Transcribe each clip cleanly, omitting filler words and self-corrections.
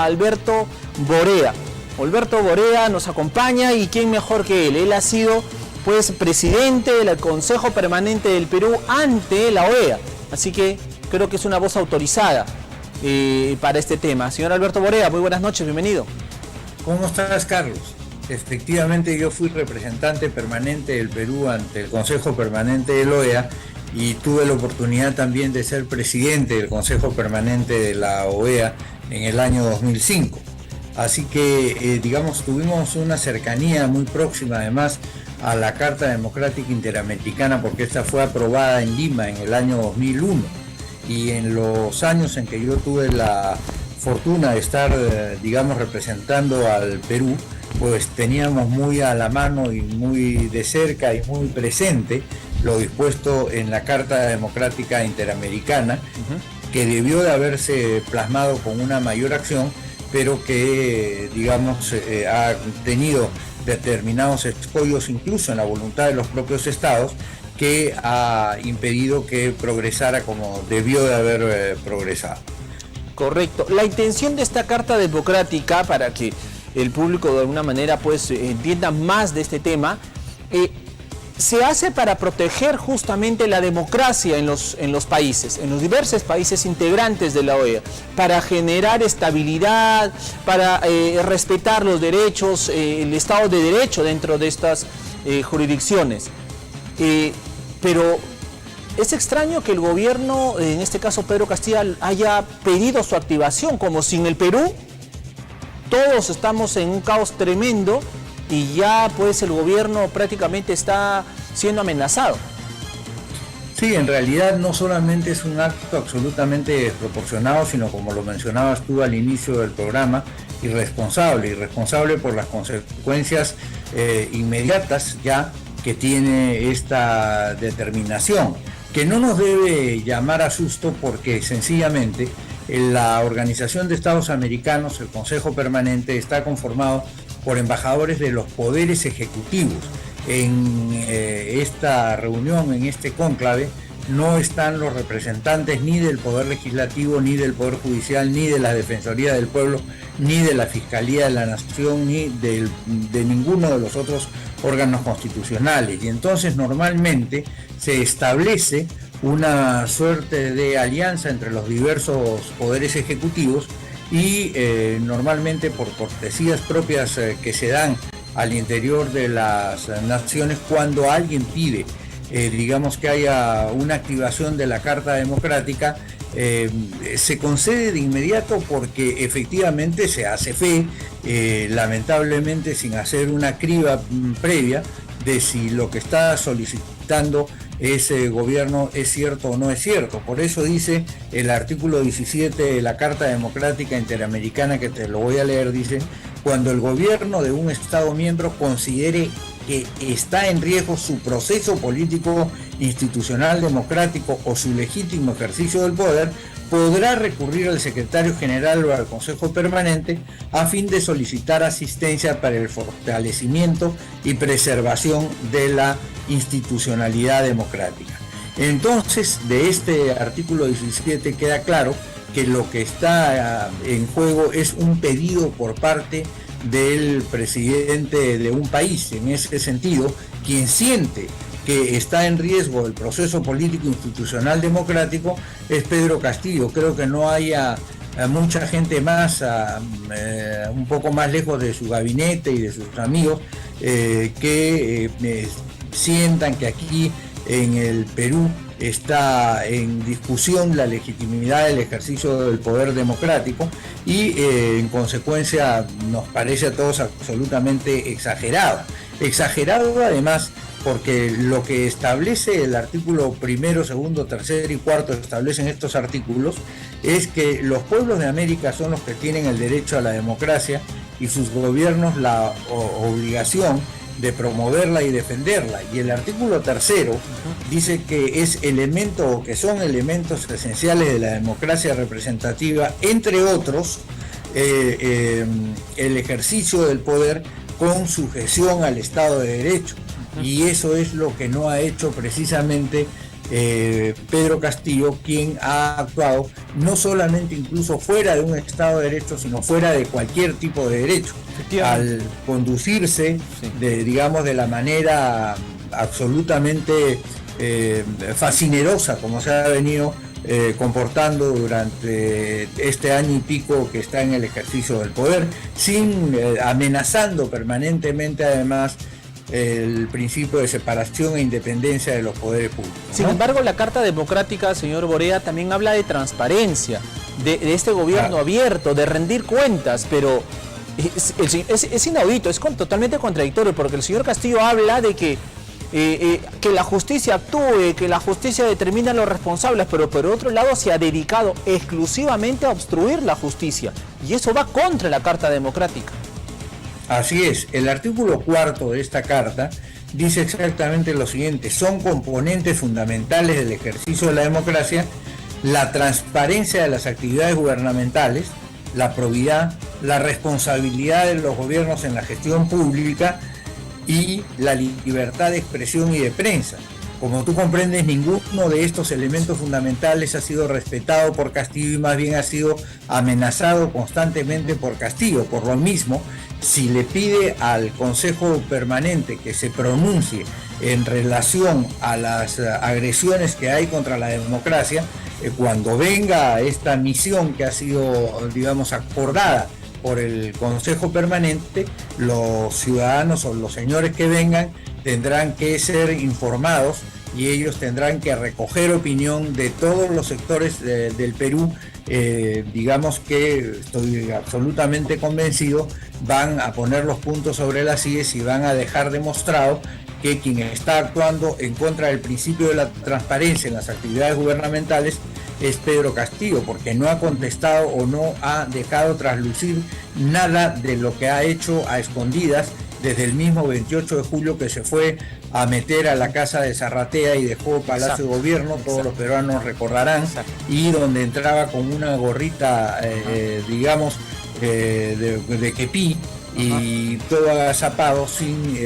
a Alberto Borea. Alberto Borea nos acompaña y quién mejor que él. Él ha sido pues presidente del Consejo Permanente del Perú ante la OEA. Así que creo que es una voz autorizada para este tema. Señor Alberto Borea, muy buenas noches, bienvenido. ¿Cómo estás, Carlos? Efectivamente, yo fui representante permanente del Perú ante el Consejo Permanente de la OEA y tuve la oportunidad también de ser presidente del Consejo Permanente de la OEA en el año 2005. Así que, digamos, tuvimos una cercanía muy próxima además a la Carta Democrática Interamericana, porque esta fue aprobada en Lima en el año 2001. Y en los años en que yo tuve la fortuna de estar, digamos, representando al Perú, pues teníamos muy a la mano y muy de cerca y muy presente lo dispuesto en la Carta Democrática Interamericana, que debió de haberse plasmado con una mayor acción, pero que, digamos, ha tenido determinados escollos incluso en la voluntad de los propios estados, que ha impedido que progresara como debió de haber progresado. Correcto. La intención de esta Carta Democrática, para que el público de alguna manera pues entienda más de este tema, se hace para proteger justamente la democracia en los países, en los diversos países integrantes de la OEA, para generar estabilidad, para respetar los derechos, el Estado de Derecho dentro de estas jurisdicciones. Pero es extraño que el gobierno, en este caso Pedro Castillo, haya pedido su activación, como si en el Perú todos estamos en un caos tremendo y ya pues el gobierno prácticamente está siendo amenazado. Sí, en realidad no solamente es un acto absolutamente desproporcionado, sino, como lo mencionabas tú al inicio del programa, irresponsable por las consecuencias inmediatas ya que tiene esta determinación, que no nos debe llamar a susto, porque sencillamente la Organización de Estados Americanos, el Consejo Permanente, está conformado por embajadores de los poderes ejecutivos. En esta reunión, en este cónclave, no están los representantes ni del Poder Legislativo, ni del Poder Judicial, ni de la Defensoría del Pueblo, ni de la Fiscalía de la Nación, ni de ninguno de los otros órganos constitucionales. Y entonces normalmente se establece una suerte de alianza entre los diversos poderes ejecutivos y normalmente por cortesías propias que se dan al interior de las naciones, cuando alguien pide, digamos, que haya una activación de la Carta Democrática, se concede de inmediato, porque efectivamente se hace fe, lamentablemente sin hacer una criba previa de si lo que está solicitando ese gobierno es cierto o no es cierto. Por eso dice el artículo 17 de la Carta Democrática Interamericana, que te lo voy a leer, dice: cuando el gobierno de un Estado miembro considere que está en riesgo su proceso político, institucional, democrático o su legítimo ejercicio del poder, podrá recurrir al secretario general o al Consejo Permanente a fin de solicitar asistencia para el fortalecimiento y preservación de la institucionalidad democrática. Entonces, de este artículo 17 queda claro que lo que está en juego es un pedido por parte del presidente de un país. En ese sentido, quien siente que está en riesgo el proceso político institucional democrático es Pedro Castillo. Creo que no haya mucha gente más, un poco más lejos de su gabinete y de sus amigos, que sientan que aquí en el Perú está en discusión la legitimidad del ejercicio del poder democrático y en consecuencia nos parece a todos absolutamente exagerado. Exagerado además porque lo que establece el artículo primero, segundo, tercero y cuarto, establecen estos artículos, es que los pueblos de América son los que tienen el derecho a la democracia y sus gobiernos la obligación de promoverla y defenderla. Y el artículo tercero dice que es elemento, o que son elementos esenciales de la democracia representativa, entre otros, el ejercicio del poder con sujeción al Estado de Derecho. Y eso es lo que no ha hecho precisamente Pedro Castillo, quien ha actuado no solamente incluso fuera de un Estado de Derecho, sino fuera de cualquier tipo de derecho, al conducirse, digamos, de la manera absolutamente fascinerosa, como se ha venido comportando durante este año y pico que está en el ejercicio del poder, amenazando permanentemente además el principio de separación e independencia de los poderes públicos, ¿no? Sin embargo, la Carta Democrática, señor Borea, también habla de transparencia, de este gobierno abierto, de rendir cuentas, pero es inaudito, es totalmente contradictorio, porque el señor Castillo habla de que la justicia actúe, que la justicia determina los responsables, pero por otro lado se ha dedicado exclusivamente a obstruir la justicia, y eso va contra la Carta Democrática. Así es, el artículo 4 de esta carta dice exactamente lo siguiente: son componentes fundamentales del ejercicio de la democracia la transparencia de las actividades gubernamentales, la probidad, la responsabilidad de los gobiernos en la gestión pública y la libertad de expresión y de prensa. Como tú comprendes, ninguno de estos elementos fundamentales ha sido respetado por Castillo y más bien ha sido amenazado constantemente por Castillo. Por lo mismo, si le pide al Consejo Permanente que se pronuncie en relación a las agresiones que hay contra la democracia, cuando venga esta misión que ha sido, digamos, acordada por el Consejo Permanente, los ciudadanos o los señores que vengan tendrán que ser informados y ellos tendrán que recoger opinión de todos los sectores del Perú. Digamos que estoy absolutamente convencido, van a poner los puntos sobre las IES y van a dejar demostrado que quien está actuando en contra del principio de la transparencia en las actividades gubernamentales es Pedro Castillo, porque no ha contestado o no ha dejado traslucir nada de lo que ha hecho a escondidas desde el mismo 28 de julio que se fue a meter a la casa de Zarratea y dejó Palacio de Gobierno, todos los peruanos recordarán, y donde entraba con una gorrita, digamos, de kepí, y todo agazapado sin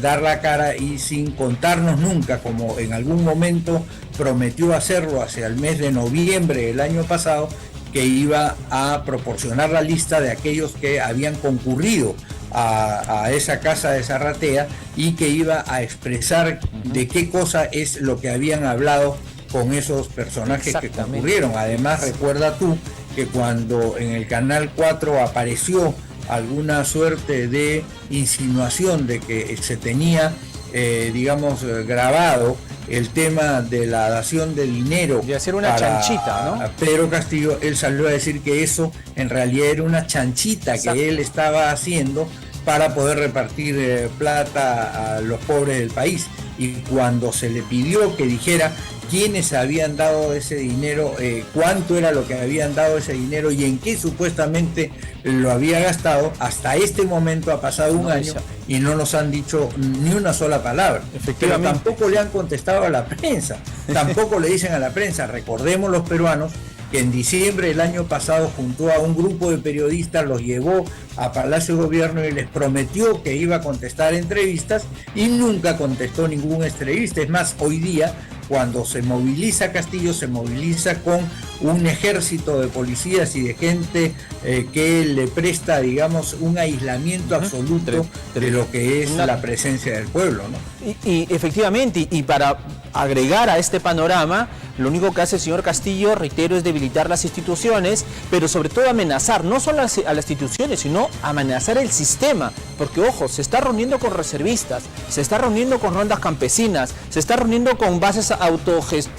dar la cara y sin contarnos nunca, como en algún momento prometió hacerlo hacia el mes de noviembre del año pasado, que iba a proporcionar la lista de aquellos que habían concurrido a esa casa de Zarratea y que iba a expresar de qué cosa es lo que habían hablado con esos personajes que concurrieron. Además, recuerda tú que cuando en el Canal 4 apareció alguna suerte de insinuación de que se tenía, digamos, grabado el tema de la dación de dinero, de hacer una chanchita, ¿no? Pedro Castillo, él salió a decir que eso en realidad era una chanchita que él estaba haciendo para poder repartir plata a los pobres del país. Y cuando se le pidió que dijera quiénes habían dado ese dinero, cuánto era lo que habían dado ese dinero y en qué supuestamente lo había gastado, hasta este momento ha pasado un año y no nos han dicho ni una sola palabra. Pero tampoco le han contestado a la prensa, tampoco le dicen a la prensa. Recordemos los peruanos que en diciembre del año pasado juntó a un grupo de periodistas, los llevó a Palacio de Gobierno y les prometió que iba a contestar entrevistas y nunca contestó ninguna entrevista. Es más, hoy día, cuando se moviliza Castillo, se moviliza con un ejército de policías y de gente que le presta, digamos, un aislamiento absoluto de lo que es la presencia del pueblo, ¿no? Y efectivamente, y para agregar a este panorama, lo único que hace el señor Castillo, reitero, es debilitar las instituciones, pero sobre todo amenazar, no solo a las instituciones, sino amenazar el sistema, porque ojo, se está reuniendo con reservistas, se está reuniendo con rondas campesinas, se está reuniendo con bases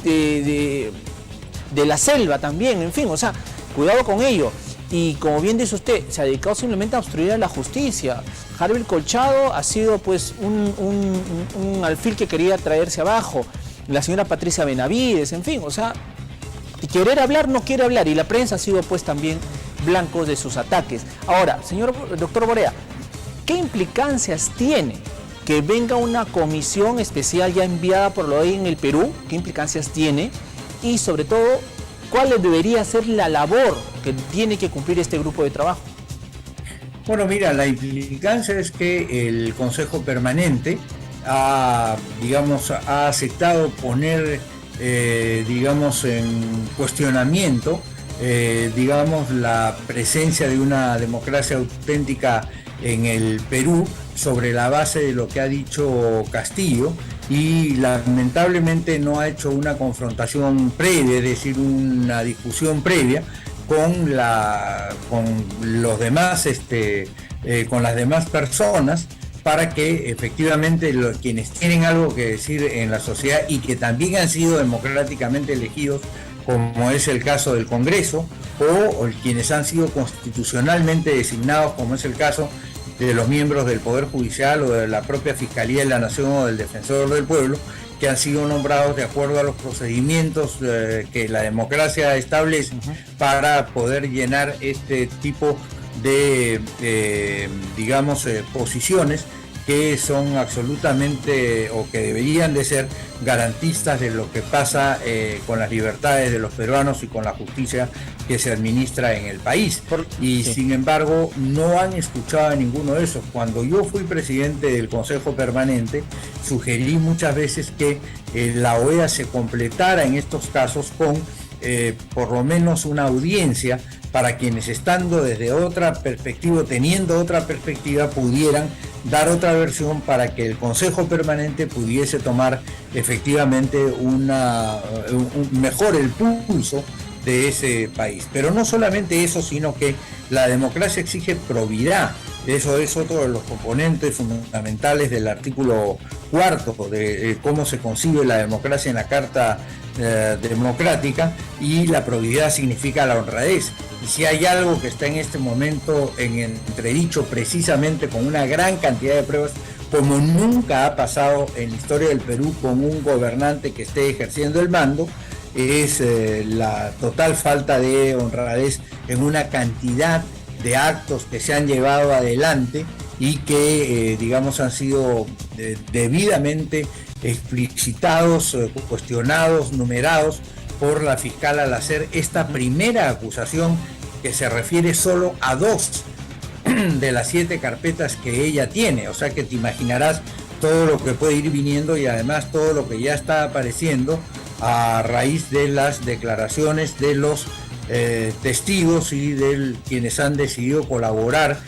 de la selva también, en fin, o sea, cuidado con ello. Y como bien dice usted, se ha dedicado simplemente a obstruir a la justicia. Harvey Colchado ha sido pues un alfil que quería traerse abajo. La señora Patricia Benavides, en fin, o sea, querer hablar no quiere hablar, y la prensa ha sido pues también blancos de sus ataques. Ahora, doctor Borea, ¿qué implicancias tiene que venga una comisión especial ya enviada por la OEA en el Perú? ¿Qué implicancias tiene? Y sobre todo, ¿cuál debería ser la labor que tiene que cumplir este grupo de trabajo? Bueno, mira, la implicancia es que el Consejo Permanente ha aceptado poner digamos, en cuestionamiento, digamos, la presencia de una democracia auténtica en el Perú sobre la base de lo que ha dicho Castillo, y lamentablemente no ha hecho una confrontación previa, es decir, una discusión previa con los demás, con las demás personas, para que efectivamente quienes tienen algo que decir en la sociedad y que también han sido democráticamente elegidos, como es el caso del Congreso, o quienes han sido constitucionalmente designados, como es el caso de los miembros del Poder Judicial o de la propia Fiscalía de la Nación o del Defensor del Pueblo, que han sido nombrados de acuerdo a los procedimientos que la democracia establece para poder llenar este tipo de digamos, posiciones que son absolutamente, o que deberían de ser, garantistas de lo que pasa con las libertades de los peruanos y con la justicia que se administra en el país. Y sí, sin embargo, no han escuchado a ninguno de esos. Cuando yo fui presidente del Consejo Permanente, sugerí muchas veces que la OEA se completara en estos casos con por lo menos una audiencia para quienes, estando desde otra perspectiva, teniendo otra perspectiva, pudieran dar otra versión para que el Consejo Permanente pudiese tomar efectivamente mejor el pulso de ese país. Pero no solamente eso, sino que la democracia exige probidad. Eso es otro de los componentes fundamentales del artículo 4 de cómo se concibe la democracia en la Carta Democrática, y la probidad significa la honradez. Y si hay algo que está en este momento en entredicho, precisamente con una gran cantidad de pruebas, como nunca ha pasado en la historia del Perú con un gobernante que esté ejerciendo el mando, es la total falta de honradez en una cantidad de actos que se han llevado adelante y que, digamos, han sido debidamente explicitados, cuestionados, numerados por la fiscal al hacer esta primera acusación, que se refiere solo a 2 de las 7 carpetas que ella tiene. O sea que te imaginarás todo lo que puede ir viniendo, y además todo lo que ya está apareciendo a raíz de las declaraciones de los testigos y de quienes han decidido colaborar,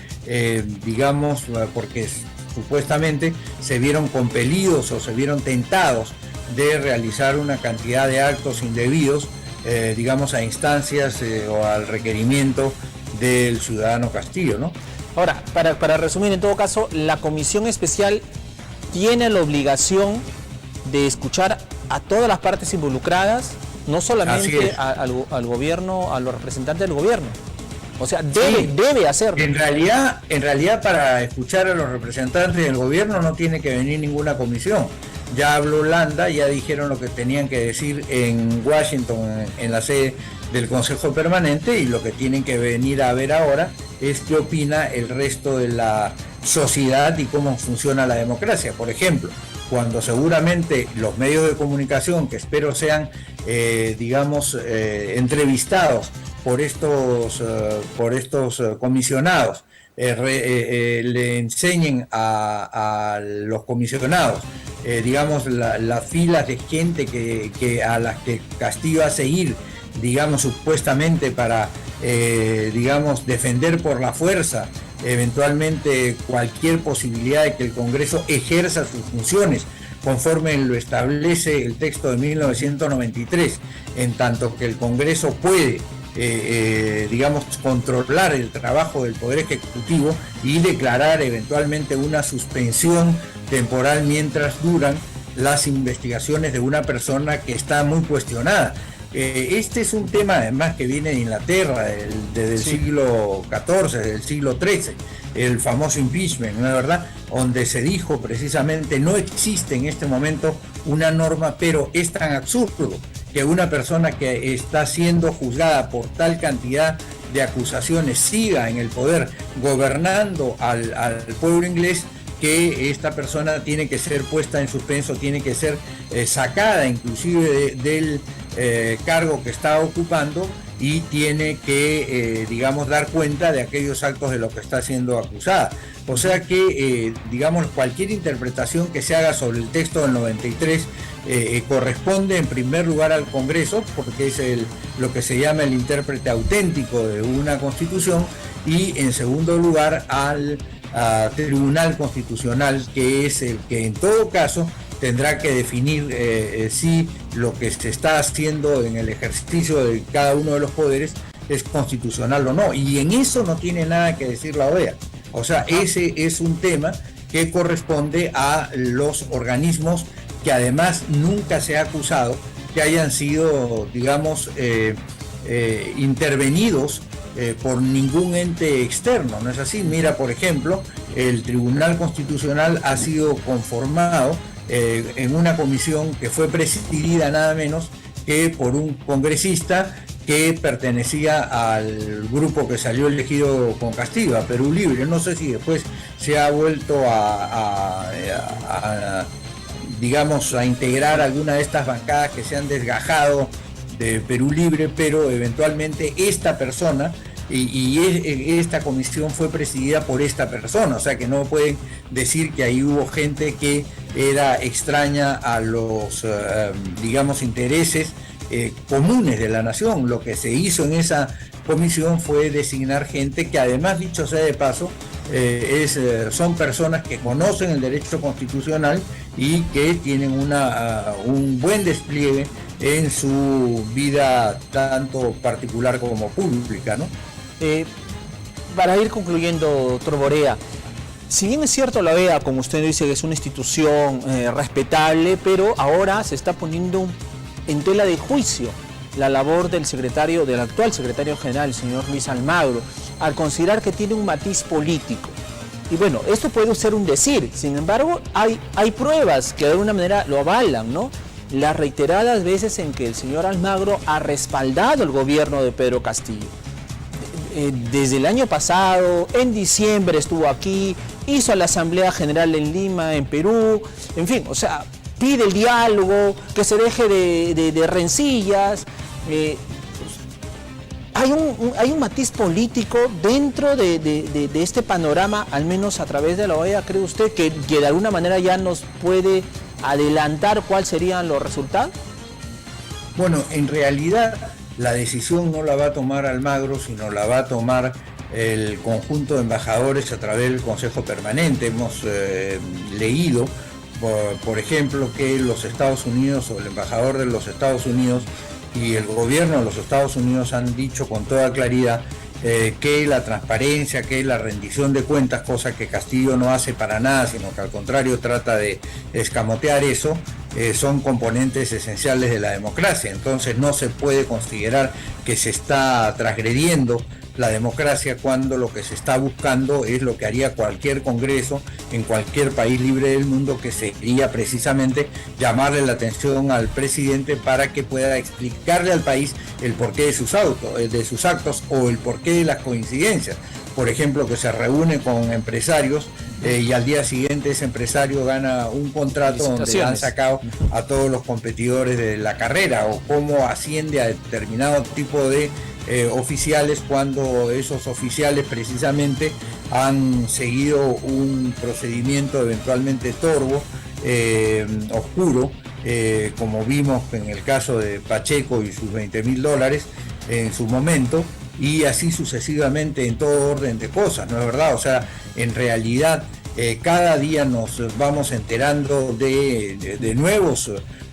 digamos, porque supuestamente se vieron compelidos o se vieron tentados de realizar una cantidad de actos indebidos, digamos, a instancias o al requerimiento del ciudadano Castillo, ¿no? Ahora, para resumir, en todo caso, la comisión especial tiene la obligación de escuchar a todas las partes involucradas, no solamente al gobierno, a los representantes del gobierno. O sea, debe hacerlo. En realidad, para escuchar a los representantes del gobierno no tiene que venir ninguna comisión. Ya habló Landa, ya dijeron lo que tenían que decir en Washington, en la sede del Consejo Permanente, y lo que tienen que venir a ver ahora es qué opina el resto de la sociedad y cómo funciona la democracia. Por ejemplo, cuando seguramente los medios de comunicación, que espero sean, digamos, entrevistados por estos comisionados, le enseñen a los comisionados, digamos, las filas de gente a las que Castillo hace ir, digamos, supuestamente para, digamos, defender por la fuerza eventualmente cualquier posibilidad de que el Congreso ejerza sus funciones conforme lo establece el texto de 1993, en tanto que el Congreso puede, digamos, controlar el trabajo del Poder Ejecutivo y declarar eventualmente una suspensión temporal mientras duran las investigaciones de una persona que está muy cuestionada. Este es un tema además que viene de Inglaterra, desde el siglo XIV, del siglo XIII, el famoso impeachment, ¿no es verdad?, donde se dijo precisamente no existe en este momento una norma, pero es tan absurdo que una persona que está siendo juzgada por tal cantidad de acusaciones siga en el poder gobernando al pueblo inglés, que esta persona tiene que ser puesta en suspenso, tiene que ser sacada inclusive del cargo que está ocupando, y tiene que, digamos, dar cuenta de aquellos actos de lo que está siendo acusada. O sea que, digamos, cualquier interpretación que se haga sobre el texto del 93 corresponde en primer lugar al Congreso, porque es lo que se llama el intérprete auténtico de una Constitución, y en segundo lugar al Tribunal Constitucional, que es el que en todo caso tendrá que definir si lo que se está haciendo en el ejercicio de cada uno de los poderes es constitucional o no. Y en eso no tiene nada que decir la OEA. O sea, ese es un tema que corresponde a los organismos que además nunca se ha acusado que hayan sido, digamos, intervenidos por ningún ente externo, ¿no es así? Mira, por ejemplo, el Tribunal Constitucional ha sido conformado en una comisión que fue presidida nada menos que por un congresista que pertenecía al grupo que salió elegido con Castillo, a Perú Libre. No sé si después se ha vuelto digamos, a integrar alguna de estas bancadas que se han desgajado de Perú Libre, pero eventualmente esta persona y esta comisión fue presidida por esta persona, o sea que no pueden decir que ahí hubo gente que era extraña a los, digamos, intereses comunes de la nación. Lo que se hizo en esa comisión fue designar gente que además, dicho sea de paso, son personas que conocen el derecho constitucional y que tienen un buen despliegue en su vida tanto particular como pública, ¿no? Para ir concluyendo, doctor Borea, si bien es cierto la OEA, como usted dice, que es una institución respetable, pero ahora se está poniendo en tela de juicio la labor del actual secretario general, el señor Luis Almagro, al considerar que tiene un matiz político. Y bueno, esto puede ser un decir, sin embargo, hay pruebas que de alguna manera lo avalan, ¿no? Las reiteradas veces en que el señor Almagro ha respaldado el gobierno de Pedro Castillo. Desde el año pasado, en diciembre estuvo aquí, hizo la Asamblea General en Lima, en Perú, en fin, o sea, pide el diálogo, que se deje de rencillas. Hay un matiz político dentro de este panorama, al menos a través de la OEA. ¿Cree usted que de alguna manera ya nos puede adelantar cuáles serían los resultados? Bueno, en realidad la decisión no la va a tomar Almagro, sino la va a tomar el conjunto de embajadores a través del Consejo Permanente. Hemos leído, por ejemplo, que los Estados Unidos o el embajador de los Estados Unidos y el gobierno de los Estados Unidos han dicho con toda claridad que la transparencia, que la rendición de cuentas, cosa que Castillo no hace para nada, sino que al contrario trata de escamotear eso, son componentes esenciales de la democracia. Entonces no se puede considerar que se está transgrediendo la democracia cuando lo que se está buscando es lo que haría cualquier congreso en cualquier país libre del mundo, que sería precisamente llamarle la atención al presidente para que pueda explicarle al país el porqué de sus actos o el porqué de las coincidencias. Por ejemplo, que se reúne con empresarios y al día siguiente ese empresario gana un contrato donde han sacado a todos los competidores de la carrera, o cómo asciende a determinado tipo de oficiales cuando esos oficiales precisamente han seguido un procedimiento eventualmente torvo, oscuro, como vimos en el caso de Pacheco y sus $20.000 en su momento, y así sucesivamente en todo orden de cosas, ¿no es verdad? O sea, en realidad cada día nos vamos enterando de nuevos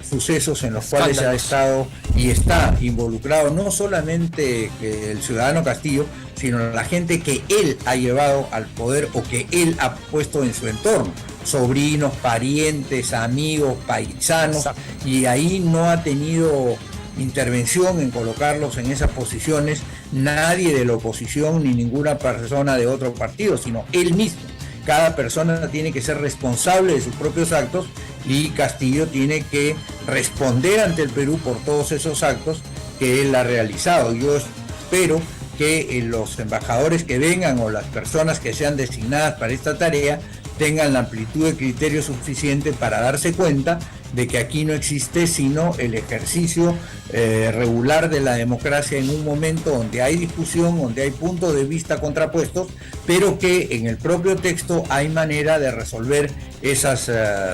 sucesos en los cuales ha estado y está involucrado no solamente el ciudadano Castillo, sino la gente que él ha llevado al poder o que él ha puesto en su entorno, sobrinos, parientes, amigos, paisanos. Exacto. Y ahí no ha tenido intervención en colocarlos en esas posiciones nadie de la oposición ni ninguna persona de otro partido, sino él mismo. Cada persona tiene que ser responsable de sus propios actos y Castillo tiene que responder ante el Perú por todos esos actos que él ha realizado. Yo espero que los embajadores que vengan o las personas que sean designadas para esta tarea tengan la amplitud de criterio suficiente para darse cuenta de que aquí no existe sino el ejercicio regular de la democracia en un momento donde hay discusión, donde hay puntos de vista contrapuestos, pero que en el propio texto hay manera de resolver esas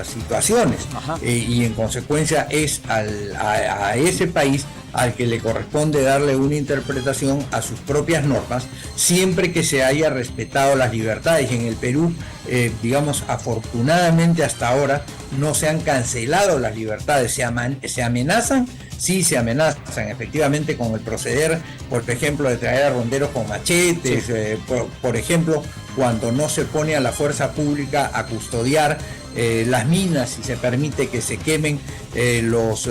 situaciones. Y en consecuencia es a ese país al que le corresponde darle una interpretación a sus propias normas, siempre que se haya respetado las libertades. En el Perú, digamos, afortunadamente hasta ahora no se han cancelado las libertades, se amenazan, sí se amenazan efectivamente con el proceder, por ejemplo, de traer a ronderos con machetes, sí. Por ejemplo, cuando no se pone a la fuerza pública a custodiar las minas y se permite que se quemen los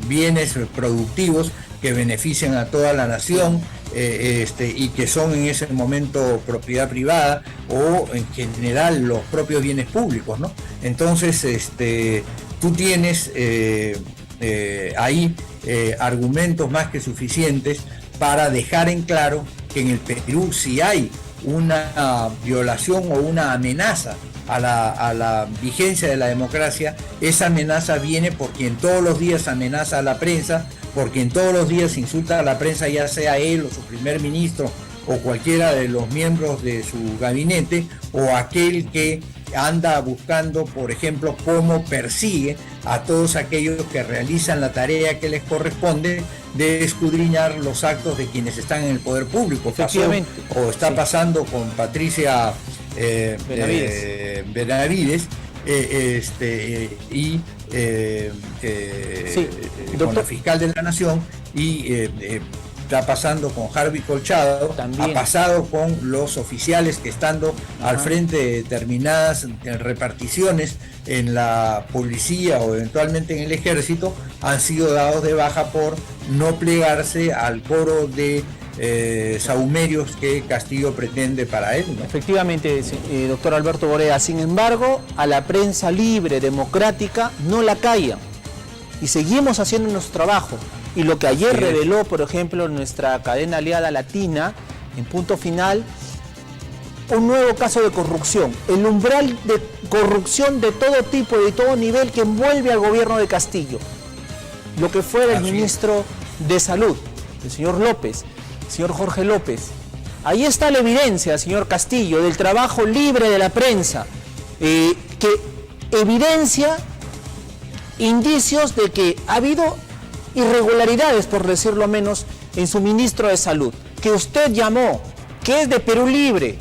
bienes productivos que benefician a toda la nación y que son en ese momento propiedad privada o en general los propios bienes públicos, ¿no? Entonces tú tienes ahí argumentos más que suficientes para dejar en claro que en el Perú si hay una violación o una amenaza a la vigencia de la democracia, esa amenaza viene por quien todos los días amenaza a la prensa, por quien todos los días insulta a la prensa, ya sea él o su primer ministro o cualquiera de los miembros de su gabinete, o aquel que anda buscando, por ejemplo, cómo persigue a todos aquellos que realizan la tarea que les corresponde de escudriñar los actos de quienes están en el poder público. Está pasando con Patricia Benavides con la fiscal de la Nación, y está pasando con Harvey Colchado, también ha pasado con los oficiales que estando al frente de determinadas reparticiones en la policía o eventualmente en el ejército han sido dados de baja por no plegarse al coro de sahumerios que Castillo pretende para él, ¿no? Efectivamente, doctor Alberto Borea. Sin embargo, a la prensa libre, democrática, no la callan y seguimos haciendo nuestro trabajo. Y lo que ayer reveló, por ejemplo, nuestra cadena aliada latina, en Punto Final, un nuevo caso de corrupción, el umbral de corrupción de todo tipo, de todo nivel, que envuelve al gobierno de Castillo. Lo que fue el ministro de Salud, el señor López, el señor Jorge López. Ahí está la evidencia, señor Castillo, del trabajo libre de la prensa, que evidencia indicios de que ha habido irregularidades, por decirlo menos, en su ministro de Salud, que usted llamó, que es de Perú Libre,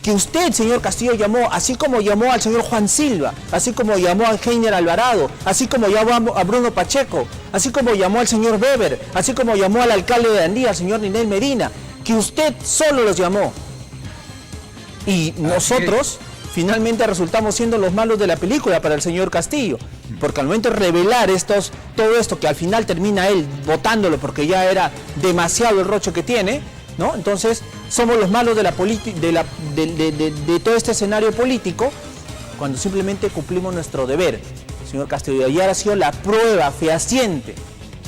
que usted, señor Castillo, llamó, así como llamó al señor Juan Silva, así como llamó a Heiner Alvarado, así como llamó a Bruno Pacheco, así como llamó al señor Weber, así como llamó al alcalde de Andía, al señor Ninel Medina, que usted solo los llamó. Y nosotros finalmente resultamos siendo los malos de la película para el señor Castillo, porque al momento de revelar todo esto, que al final termina él votándolo porque ya era demasiado el rocho que tiene, ¿no? Entonces somos los malos de todo este escenario político, cuando simplemente cumplimos nuestro deber, señor Castillo. Y ahora ha sido la prueba fehaciente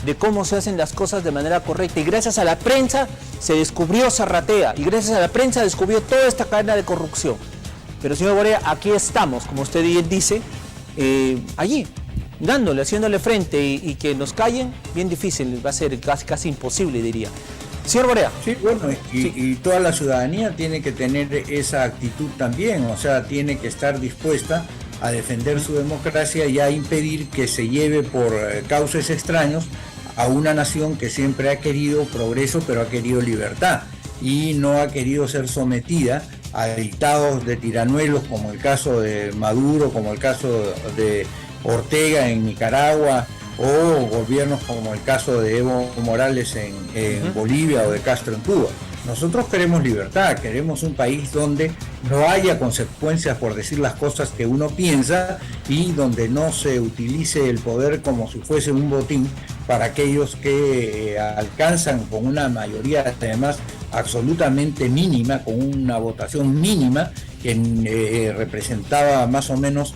de cómo se hacen las cosas de manera correcta, y gracias a la prensa se descubrió Zarratea, y gracias a la prensa descubrió toda esta cadena de corrupción. Pero, señor Borea, aquí estamos, como usted bien dice, allí, dándole, haciéndole frente, y que nos callen, bien difícil, va a ser casi imposible, diría. Señor Borea. Sí, bueno, y toda la ciudadanía tiene que tener esa actitud también, o sea, tiene que estar dispuesta a defender su democracia y a impedir que se lleve por cauces extraños a una nación que siempre ha querido progreso, pero ha querido libertad, y no ha querido ser sometida a dictados de tiranuelos, como el caso de Maduro, como el caso de Ortega en Nicaragua, o gobiernos como el caso de Evo Morales en Bolivia, o de Castro en Cuba. Nosotros queremos libertad, queremos un país donde no haya consecuencias por decir las cosas que uno piensa, y donde no se utilice el poder como si fuese un botín para aquellos que alcanzan con una mayoría, además absolutamente mínima, con una votación mínima que representaba más o menos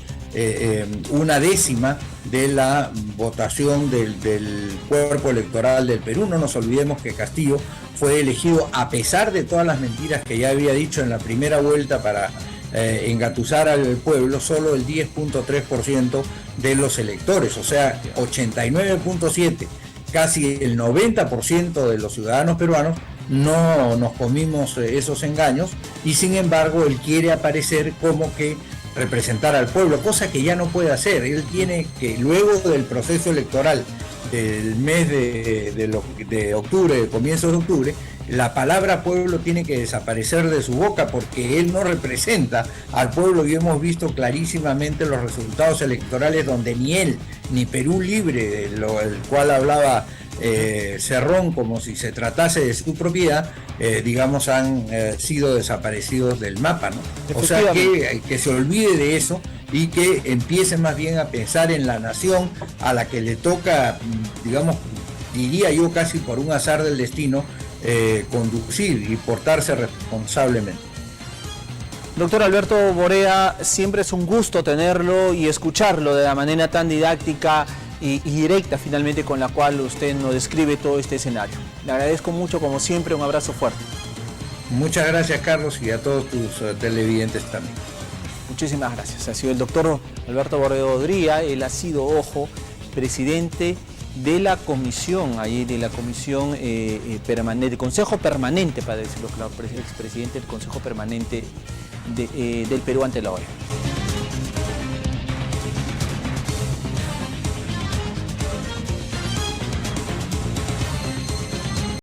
una décima de la votación del cuerpo electoral del Perú. No nos olvidemos que Castillo fue elegido a pesar de todas las mentiras que ya había dicho en la primera vuelta para engatusar al pueblo solo el 10.3% de los electores, o sea, 89.7%, casi el 90% de los ciudadanos peruanos no nos comimos esos engaños, y sin embargo él quiere aparecer como que representar al pueblo, cosa que ya no puede hacer. Él tiene que, luego del proceso electoral del mes de octubre, de comienzos de octubre, la palabra pueblo tiene que desaparecer de su boca, porque él no representa al pueblo, y hemos visto clarísimamente los resultados electorales donde ni él ni Perú Libre, el cual hablaba Cerrón como si se tratase de su propiedad, digamos, han sido desaparecidos del mapa, ¿no? O sea, que se olvide de eso y que empiece más bien a pensar en la nación a la que le toca, digamos, diría yo casi por un azar del destino, conducir y portarse responsablemente. Doctor Alberto Borea, siempre es un gusto tenerlo y escucharlo de la manera tan didáctica y directa finalmente con la cual usted nos describe todo este escenario. Le agradezco mucho, como siempre, un abrazo fuerte. Muchas gracias, Carlos, y a todos tus televidentes también. Muchísimas gracias. Ha sido el doctor Alberto Borea Odría. Él ha sido, ojo, presidente de la comisión, ahí de la comisión permanente, Consejo Permanente, para decirlo claro, expresidente del Consejo Permanente del Perú ante la OEA.